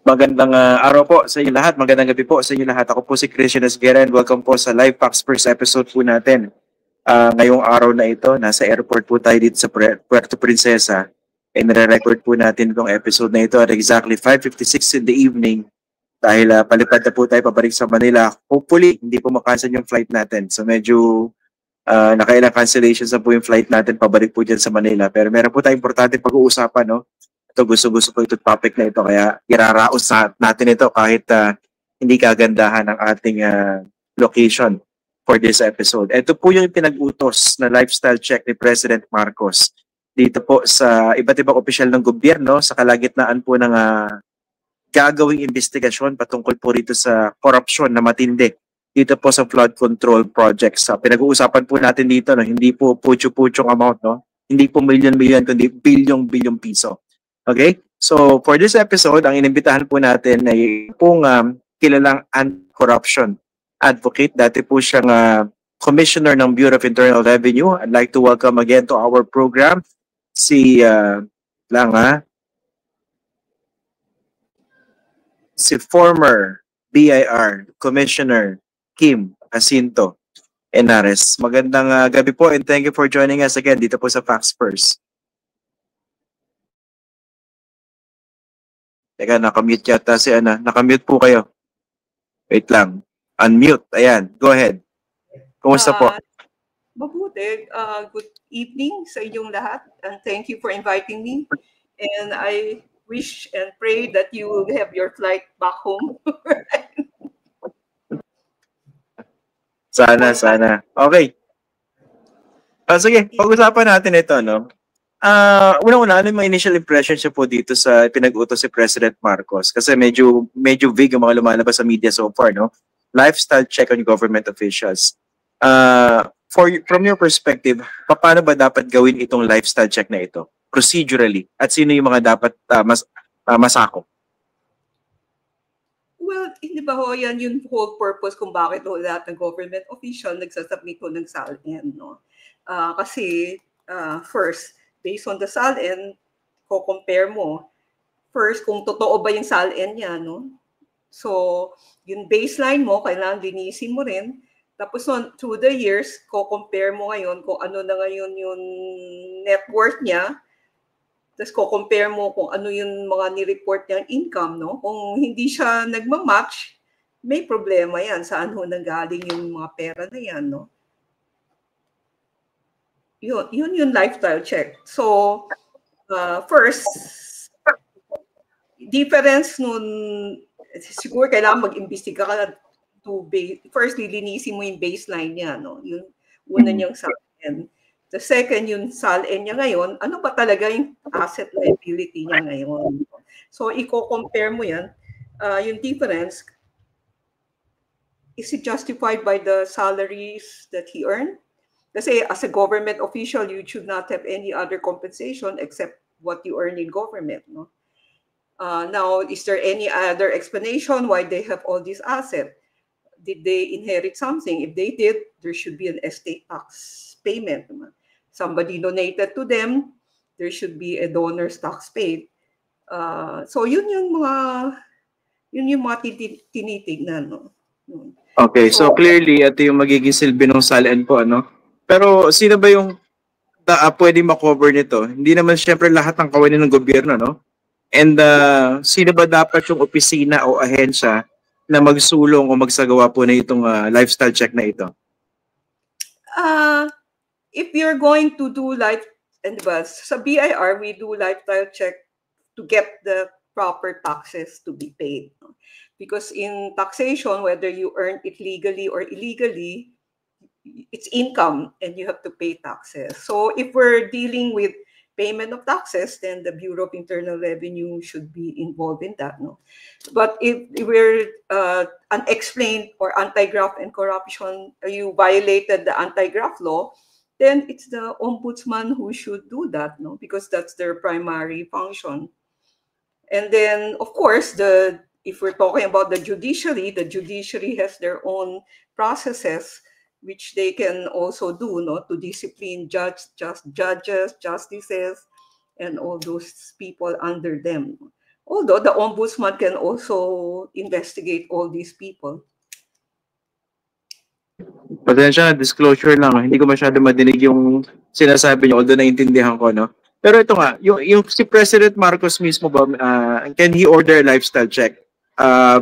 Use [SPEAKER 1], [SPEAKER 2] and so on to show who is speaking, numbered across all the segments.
[SPEAKER 1] Magandang araw po sa inyo lahat. Magandang gabi po sa inyo lahat. Ako po si Christian Esguera and welcome po sa Live Facts first episode po natin. Ngayong araw na ito, nasa airport po tayo dito sa Puerto Princesa. And nare-record po natin itong episode na ito at exactly 5:56 in the evening dahil palipad na po tayo pabalik sa Manila. Hopefully, hindi po makancel yung flight natin. So medyo nakailang cancellations na po yung flight natin pabalik po dyan sa Manila. Pero meron po tayong importante pag-uusapan, no? Ito, gusto ko itong topic na ito kaya iraraos natin ito kahit hindi kagandahan ng ating location for this episode. Ito po yung pinag-utos na lifestyle check ni President Marcos dito po sa iba't ibang opisyal ng gobyerno sa kalagitnaan po ng gagawing investigasyon patungkol po rito sa korupsyon na matindi dito po sa flood control projects. Pinag-uusapan po natin dito, no, hindi po putyo-putyong amount, no? Hindi po milyon-milyon kundi bilyong-bilyong piso. Okay? So, for this episode, ang inimbitahan po natin ay pong kilalang anti-corruption advocate. Dati po siyang commissioner ng Bureau of Internal Revenue. I'd like to welcome again to our program si former BIR Commissioner Kim Jacinto Henares. Magandang gabi po and thank you for joining us again dito po sa Facts First. Teka, nakamute yata si Ana. Nakamute po kayo. Wait lang. Unmute. Ayan. Go ahead. Kumusta po?
[SPEAKER 2] Mabuti. Good evening sa inyong lahat. And thank you for inviting me. And I wish and pray that you will have your flight back home.
[SPEAKER 1] Sana. Okay. Sige, pag-usapan natin ito, no? Unang-una, ano yung mga initial impressions niyo po dito sa pinag-utos si President Marcos? Kasi medyo vague yung mga lumalabas sa media so far, no? Lifestyle check on government officials. From your perspective, paano ba dapat gawin itong lifestyle check na ito? Procedurally? At sino yung mga dapat masako?
[SPEAKER 2] Well, hindi ba ho, yan yung whole purpose kung bakit ho lahat ng government official nagsasubmit ho ng SALN, no? Kasi, first, based on the SALN, ko-compare mo. First, kung totoo ba yung SALN niya, no? So, yung baseline mo, kailangan linisin mo rin. Tapos, through the years, ko-compare mo ngayon kung ano na ngayon yung net worth niya. Tapos, ko-compare mo kung ano yung mga ni-report niyang income, no? Kung hindi siya nagmamatch, may problema yan. Saan ho nanggaling yung mga pera na yan, no? Yun yung lifestyle check. So, first, difference nun, siguro kailangan mag-imbestiga ka first, lilinisin mo yung baseline niya, no? Yung una niyang SALN. The second, yung SALN niya ngayon, ano ba talaga yung asset liability niya ngayon? So, i-compare mo yan. Yung difference, is it justified by the salaries that he earned? Kasi as a government official, you should not have any other compensation except what you earn in government. No? Now, is there any other explanation why they have all these assets? Did they inherit something? If they did, there should be an estate tax payment. Somebody donated to them, there should be a donor's tax paid. So yun yung mga tinitignan. No?
[SPEAKER 1] Okay, so clearly, ito yung magiging silbi ng SALN po, ano? Pero sino ba yung pwede makover nito? Hindi naman siyempre lahat ng kawanin ng gobyerno, no? And sino ba dapat yung opisina o ahensya na magsulong o magsagawa po na itong lifestyle check na ito?
[SPEAKER 2] If you're going to do sa BIR, we do lifestyle check to get the proper taxes to be paid. No? Because in taxation, whether you earn it legally or illegally, it's income and you have to pay taxes. So if we're dealing with payment of taxes, then the Bureau of Internal Revenue should be involved in that. No? But if we're unexplained or anti-graft and corruption, you violated the anti-graft law, then it's the ombudsman who should do that, no? Because that's their primary function. And then, of course, if we're talking about the judiciary has their own processes which they can also do, no, to discipline judges, justices, and all those people under them. Although the ombudsman can also investigate all these people.
[SPEAKER 1] Pasensya na, disclosure lang. Hindi ko masyado madinig yung sinasabi niyo, although naiintindihan ko, no? Pero ito nga, yung si President Marcos mismo ba, can he order a lifestyle check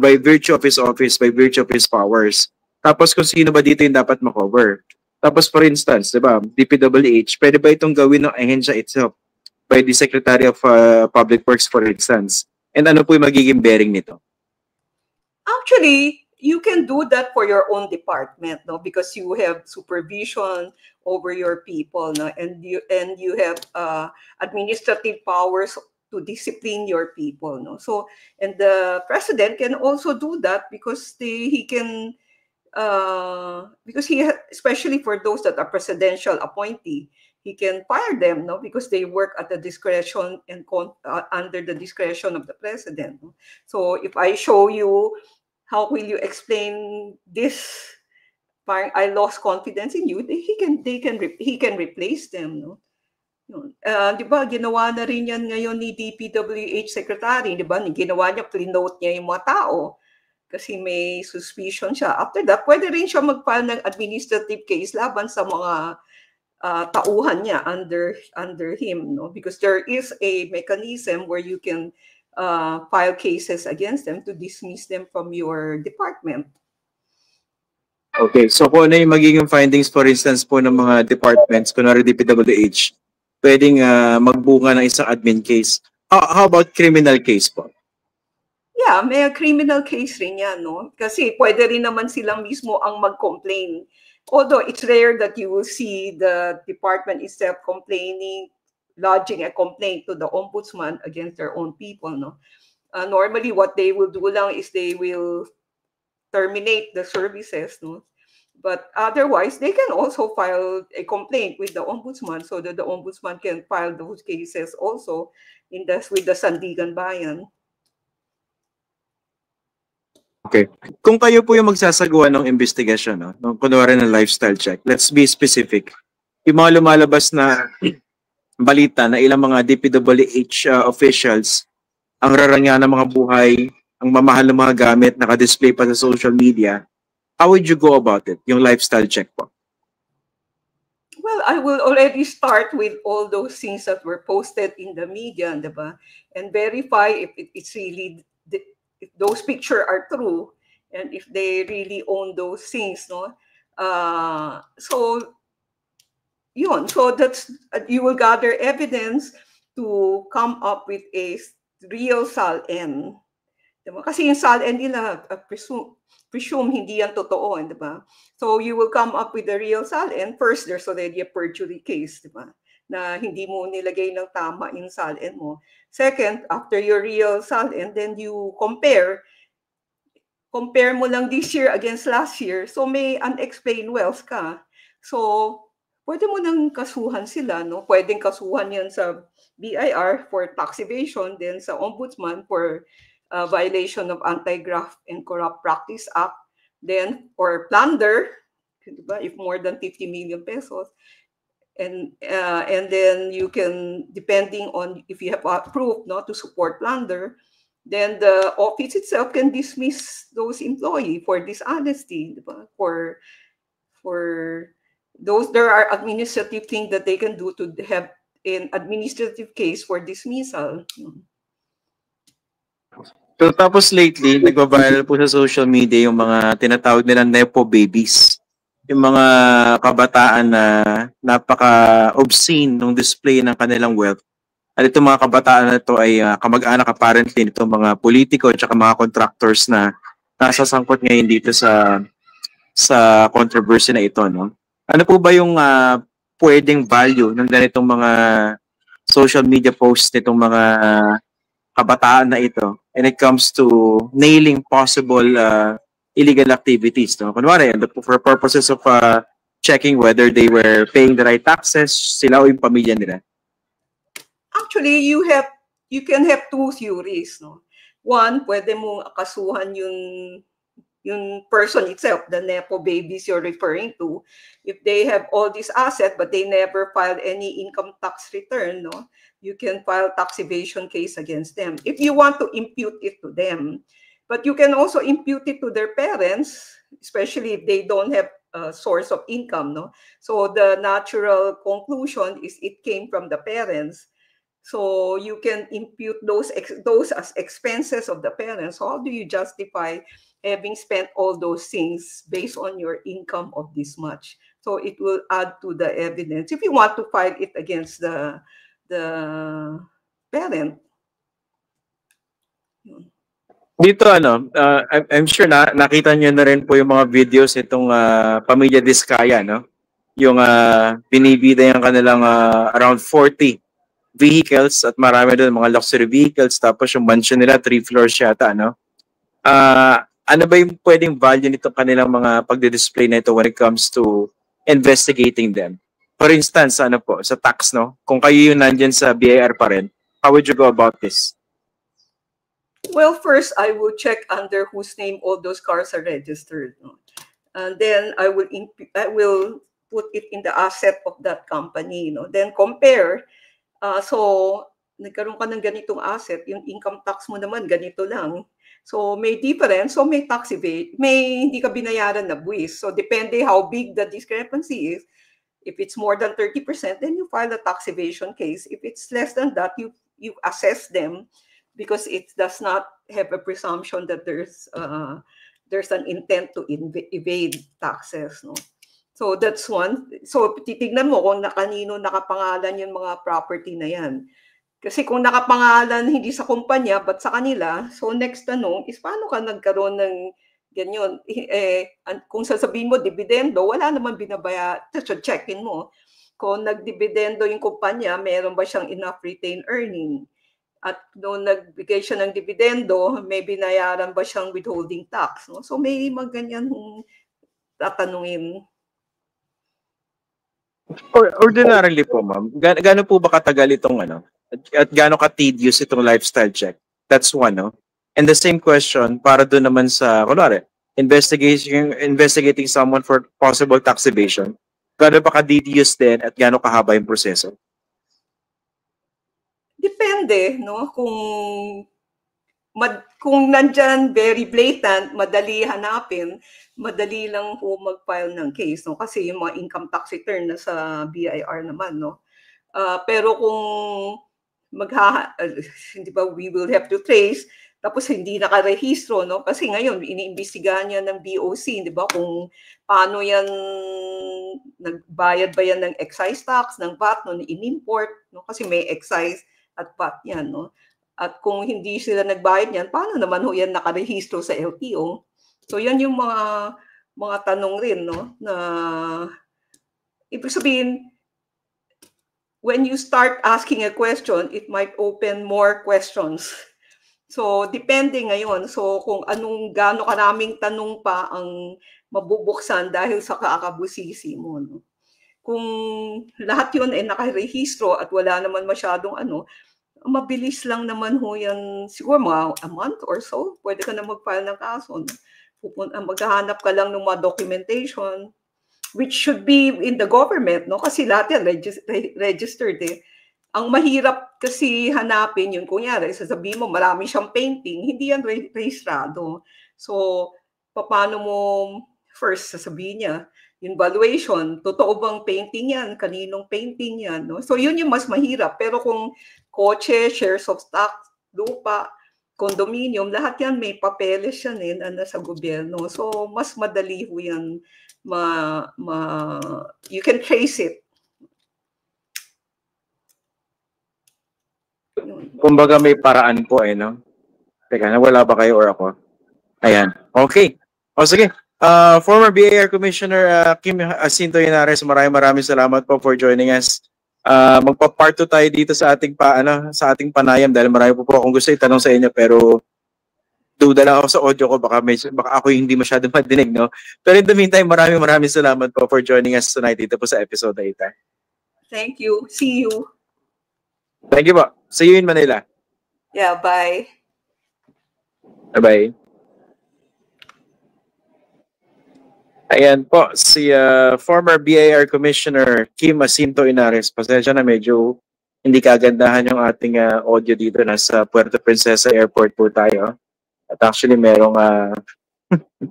[SPEAKER 1] by virtue of his office, by virtue of his powers? Tapos kung sino ba dito yung dapat makover? Tapos for instance, di ba, DPWH, pwede ba itong gawin ng ahensya itself by the Secretary of Public Works, for instance? And ano po yung magiging bearing nito?
[SPEAKER 2] Actually, you can do that for your own department, no, because you have supervision over your people, no, and you have administrative powers to discipline your people, no. So, and the president can also do that because he can, because especially for those that are presidential appointee, he can fire them, no, because they work at the discretion and under the discretion of the president. No? So, if I show you, how will you explain this? I lost confidence in you. He can replace them, no? Di ba, ginawa na rin yan ngayon ni DPWH Secretary, di ba? Ginawa niya, plinote niya yung mga tao kasi may suspicion siya. After that, pwede rin siya mag-file ng administrative case laban sa mga tauhan niya under him, no? Because there is a mechanism where you can file cases against them to dismiss them from your department.
[SPEAKER 1] Okay, so kung ano yung magiging findings, for instance po ng mga departments, kunwari DPWH, pwedeng magbunga ng isang admin case. How about criminal case po?
[SPEAKER 2] Yeah, may criminal case rin yan, no? Kasi pwede rin naman silang mismo ang mag-complain. Although it's rare that you will see the department itself lodging a complaint to the ombudsman against their own people, no? Normally, what they will do lang is they will terminate the services, no? But otherwise, they can also file a complaint with the ombudsman so that the ombudsman can file those cases also with the Sandigan Bayan.
[SPEAKER 1] Okay. Kung kayo po yung magsasagawa ng investigation, no? Kunwari ng lifestyle check, let's be specific. Yung mga lumalabas na balita na ilang mga DPWH officials ang rarangya ng mga buhay, ang mamahal ng mga gamit, naka-display pa sa social media, how would you go about it, yung lifestyle check po?
[SPEAKER 2] Well, I will already start with all those things that were posted in the media, diba? And verify if it's really, if those pictures are true, and if they really own those things, no? So that's, you will gather evidence to come up with a real SALN. Diba? Kasi yung SALN nila, presume hindi yan totoo, diba? So you will come up with a real SALN. First, there's already a perjury case, diba? Na hindi mo nilagay ng tama yung SALN mo. Second, after your real SALN, then you compare mo lang this year against last year. So may unexplained wealth ka. So pwede mo nang kasuhan sila, no? Pwedeng kasuhan yan sa BIR for tax evasion, then sa ombudsman for violation of Anti-Graft and Corrupt Practice Act, then or plunder, diba? If more than 50 million pesos, and then you can, depending on if you have proof, no, to support plunder, then the office itself can dismiss those employees for dishonesty, diba? For those, there are administrative things that they can do to have an administrative case for dismissal.
[SPEAKER 1] So tapos lately, nagba-viral po sa social media yung mga tinatawag nilang Nepo babies. Yung mga kabataan na napaka-obscene ng display ng kanilang wealth. At itong mga kabataan na ito ay kamag-anak apparently nitong mga politiko at saka mga contractors na nasasangkot ngayon dito sa controversy na ito, no? Ano po ba yung pwedeng value ng ganitong mga social media posts nitong mga kabataan na ito when it comes to nailing possible illegal activities, no? Kunwari, for purposes of checking whether they were paying the right taxes, sila o yung pamilya nila?
[SPEAKER 2] Actually, you can have two theories, no? One, pwede mong akasuhan yung person itself, the Nepo babies you're referring to, if they have all this asset but they never filed any income tax return, no, you can file tax evasion case against them if you want to impute it to them. But you can also impute it to their parents, especially if they don't have a source of income, no. So the natural conclusion is it came from the parents. So you can impute those as expenses of the parents. So how do you justify having spent all those things based on your income of this much? So it will add to the evidence if you want to file it against the parent.
[SPEAKER 1] Dito I'm sure nakita niyo na rin po yung mga videos itong Pamilya Diskaya, no? Yung binibida yung kanilang around 40 vehicles at marami doon mga luxury vehicles, tapos yung mansion nila 3 floors yata, no? Ano ba yung pwedeng value nito kanilang mga pagdi-display na ito when it comes to investigating them? For instance, ano po, sa tax, no? Kung kayo yung nandyan sa BIR pa rin, how would you go about this?
[SPEAKER 2] Well, first, I will check under whose name all those cars are registered. No? And then I will put it in the asset of that company. No? Then compare. So, nagkaroon ka ng ganitong asset, yung income tax mo naman, ganito lang. So, may difference. So, may tax evade. May hindi ka binayaran na buwis. So, depende how big the discrepancy is. If it's more than 30%, then you file a tax evasion case. If it's less than that, you assess them because it does not have a presumption that there's an intent to evade taxes. No? So that's one. So titignan mo kung kanino nakapangalan yung mga property na yan. Kasi kung nakapangalan hindi sa kumpanya but sa kanila, so next tanong is paano ka nagkaroon ng ganyan? Kung sasabihin mo dividendo, wala naman binabaya, checkin mo. Kung nagdividendo yung kumpanya, meron ba siyang enough retained earning? At noong nagbigay siya ng dividendo, may binayaran ba siyang withholding tax? No? So may mga ganyan tatanungin.
[SPEAKER 1] Ordinarily po, ma'am, gaano po ba katagal itong at gaano ka-tedious itong lifestyle check? That's one, no? And the same question para doon naman sa, kunwari, investigating someone for possible tax evasion. Gaano pa ka-tedious din at gaano kahaba yung proseso?
[SPEAKER 2] Depende, no? Kung nandyan very blatant, madali hanapin, madali lang po mag-file ng case, no? Kasi yung mga income tax return na sa BIR naman, no? Pero kung hindi ba, we will have to trace, tapos hindi nakarehistro, no? Kasi ngayon, iniimbestigahan niya ng BOC, di ba? Kung paano yan, nagbayad ba yan ng excise tax, ng VAT, no? In-import, no? Kasi may excise at VAT yan, no? At kung hindi sila nagbayad niyan, paano naman ho yan nakarehistro sa LTO? So yan yung mga tanong rin, no? Na ibig sabihin, when you start asking a question, it might open more questions. So depende ngayon. So kung gaano karaming tanong pa ang mabubuksan dahil sa kaakabusisi mo, no? Kung lahat yun ay nakarehistro at wala naman masyadong mabilis lang naman ho yan, siguro mga a month or so, pwede ka na mag-file ng kaso. Maghahanap ka lang ng mga documentation, which should be in the government, no? Kasi lahat yan registered eh. Ang mahirap kasi hanapin yun, kunyari, sasabihin mo, marami siyang painting, hindi yan rehistrado. So, paano mo first sasabihin niya, yung valuation, totoo bang painting yan? Kaninong painting yan? No? So, yun yung mas mahirap. Pero kung kotse, shares of stock, lupa, condominium, lahat yan may papeles yan sa gobyerno. So, mas madali ho yan. You can trace it.
[SPEAKER 1] Kumbaga may paraan po no? Teka, nawala ba kayo or ako? Ayan. Okay. O sige. Former BIR Commissioner Kim Jacinto Henares, maraming salamat po for joining us. Magpa-part 2 tayo dito sa ating sa ating panayam dahil marami po akong gusto itanong sa inyo pero duda lang ako sa audio ko, baka ako yung hindi masyado madinig, no? Pero in the meantime, maraming salamat po for joining us tonight dito po sa episode 8.
[SPEAKER 2] Thank you. See you.
[SPEAKER 1] Thank you po. See you in Manila.
[SPEAKER 2] Yeah, bye.
[SPEAKER 1] Bye-bye. Ayan po, si former BIR Commissioner Kim Jacinto Henares. Pasensya na, medyo hindi kagandahan yung ating audio dito. Nasa Puerto Princesa Airport po tayo. At actually, merong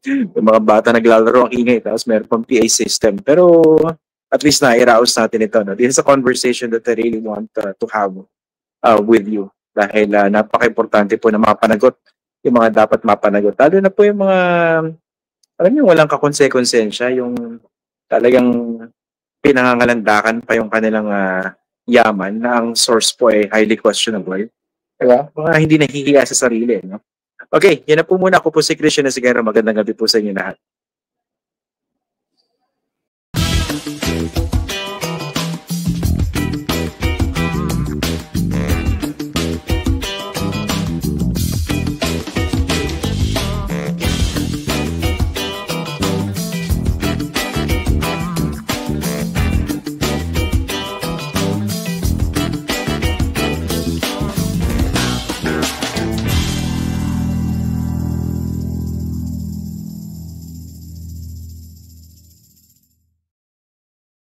[SPEAKER 1] yung mga bata naglalaro ang ingay. Tapos meron pang PA system. Pero at least na-iraos natin ito. No? This is a conversation that I really want to have with you. Dahil napaka-importante po na mapanagot yung mga dapat mapanagot. Lalo na po yung mga alam niyo, walang kakonsekonsensya, yung talagang pinangangalandakan pa yung kanilang yaman na ang source po ay highly questionable. Diba? Mga hindi nahihiya sa sarili. No? Okay, yan na po muna. Ako po si Christian Esguerra. Magandang gabi po sa inyo lahat.